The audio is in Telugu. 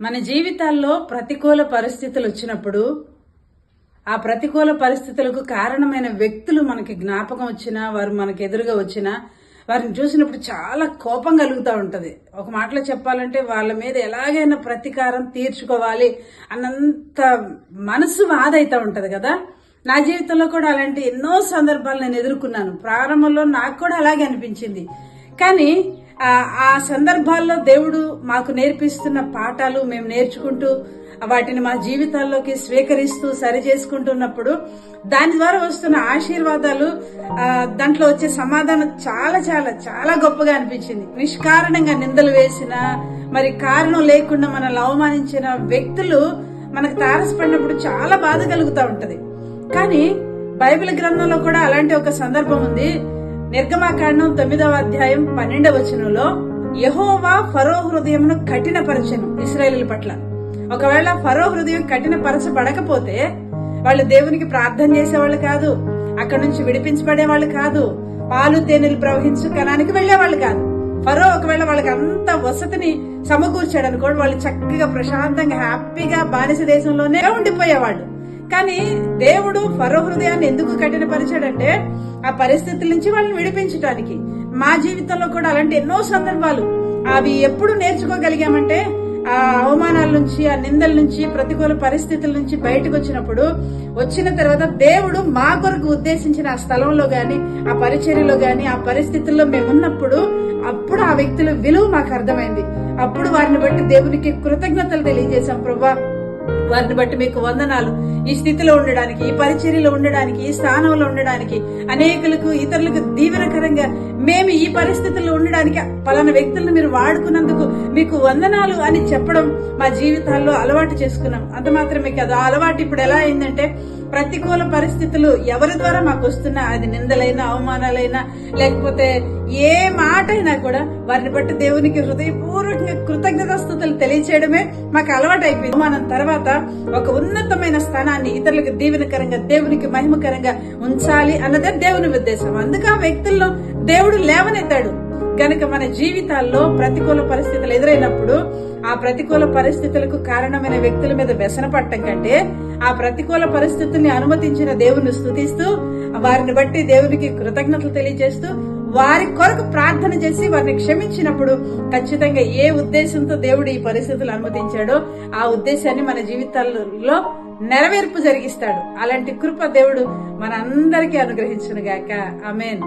మన జీవితాల్లో ప్రతికూల పరిస్థితులు వచ్చినప్పుడు ఆ ప్రతికూల పరిస్థితులకు కారణమైన వ్యక్తులు మనకి జ్ఞాపకం వచ్చినా వారు మనకు ఎదురుగా వచ్చినా వారిని చూసినప్పుడు చాలా కోపం కలుగుతూ ఉంటది. ఒక మాటలో చెప్పాలంటే వాళ్ళ మీద ఎలాగైనా ప్రతీకారం తీర్చుకోవాలి అన్నంత మనసు బాధైతా ఉంటది కదా. నా జీవితంలో కూడా అలాంటి ఎన్నో సందర్భాలు నేను ఎదుర్కొన్నాను. ప్రారంభంలో నాకు కూడా అలాగే అనిపించింది. కానీ ఆ సందర్భాల్లో దేవుడు మాకు నేర్పిస్తున్న పాఠాలు మేము నేర్చుకుంటూ వాటిని మా జీవితాల్లోకి స్వీకరిస్తూ సరి చేసుకుంటున్నప్పుడు దాని ద్వారా వస్తున్న ఆశీర్వాదాలు, దాంట్లో వచ్చే సమాధానం చాలా చాలా చాలా గొప్పగా అనిపించింది. నిష్కారణంగా నిందలు వేసిన, మరి కారణం లేకుండా మనల్ని అవమానించిన వ్యక్తులు మనకు తారసపడినప్పుడు చాలా బాధ కలుగుతూ ఉంటది. కానీ బైబిల్ గ్రంథంలో కూడా అలాంటి ఒక సందర్భం ఉంది. నిర్గమాకాండం 9వ అధ్యాయం 12వ వచనంలో యెహోవా ఫరో హృదయమును కఠినపరచెను ఇశ్రాయేలీయుల పట్ల. ఒకవేళ ఫరో హృదయం కఠినపరచబడకపోతే వాళ్ళు దేవునికి ప్రార్థన చేసేవాళ్ళు కాదు, అక్కడి నుంచి విడిపించబడేవాళ్ళు కాదు, పాలు తేనెలు ప్రవహించు కణానికి వెళ్లేవాళ్ళు కాదు. ఫరో ఒకవేళ వాళ్ళకి అంత వసతిని సమకూర్చాడు అనుకోండి, వాళ్ళు చక్కగా ప్రశాంతంగా హ్యాపీగా బానిస దేశంలోనే ఉండిపోయేవాళ్ళు. కానీ దేవుడు ఫరో హృదయాన్ని ఎందుకు కఠినపరిచాడంటే ఆ పరిస్థితుల నుంచి వాళ్ళని విడిపించడానికి. మా జీవితంలో కూడా అలాంటి ఎన్నో సందర్భాలు, అవి ఎప్పుడు నేర్చుకోగలిగామంటే ఆ అవమానాల నుంచి, ఆ నిందల నుంచి, ప్రతికూల పరిస్థితుల నుంచి బయటకు వచ్చిన తర్వాత దేవుడు మా కొరకు ఉద్దేశించిన ఆ స్థలంలో గాని, ఆ పరిచర్యలో గాని, ఆ పరిస్థితుల్లో మేమున్నప్పుడు అప్పుడు ఆ వ్యక్తుల విలువ మాకు అర్థమైంది. అప్పుడు వారిని బట్టి దేవునికి కృతజ్ఞతలు తెలియజేశాం. ప్రభువా, వారిని బట్టి మీకు వందనాలు. ఈ స్థితిలో ఉండడానికి, ఈ పరిచర్యలో ఉండడానికి, ఈ స్థానంలో ఉండడానికి, అనేకులకు ఇతరులకు దీవెనకరంగా మేము ఈ పరిస్థితుల్లో ఉండడానికి పలానా వ్యక్తులను మీరు వాడుకున్నందుకు మీకు వందనాలు అని చెప్పడం మా జీవితాల్లో అలవాటు చేసుకున్నాం. అంత మాత్రమే కాదు, ఆ అలవాటు ఇప్పుడు ఎలా అయిందంటే ప్రతికూల పరిస్థితులు ఎవరి ద్వారా మాకు వస్తున్నా, అది నిందలైనా, అవమానాలైనా, లేకపోతే ఏ మాట అయినా కూడా వారిని బట్టి దేవునికి హృదయపూర్వకంగా కృతజ్ఞతాస్తుతులు తెలియచేయడమే మాకు అలవాటు అయిపోయింది. అవమానం తర్వాత ఒక ఉన్నతమైన స్థానాన్ని ఇతరులకు దీవెనకరంగా, దేవునికి మహిమకరంగా ఉంచాలి అన్నదే దేవుని ఉద్దేశం. అందుకే ఆ వ్యక్తుల్లో దేవుడు లేవనెత్తాడు. గనక మన జీవితాల్లో ప్రతికూల పరిస్థితులు ఎదురైనప్పుడు ఆ ప్రతికూల పరిస్థితులకు కారణమైన వ్యక్తుల మీద వ్యసన పట్టడం కంటే ఆ ప్రతికూల పరిస్థితుల్ని అనుమతించిన దేవుని స్తుతిస్తూ, వారిని బట్టి దేవునికి కృతజ్ఞతలు తెలియజేస్తూ, వారి కొరకు ప్రార్థన చేసి వారిని క్షమించినప్పుడు ఖచ్చితంగా ఏ ఉద్దేశంతో దేవుడు ఈ పరిస్థితులు అనుమతించాడో ఆ ఉద్దేశాన్ని మన జీవితాల్లో నెరవేర్పు జరిగిస్తాడు. అలాంటి కృప దేవుడు మన అందరికీ అనుగ్రహించును గాక. ఆమేన్.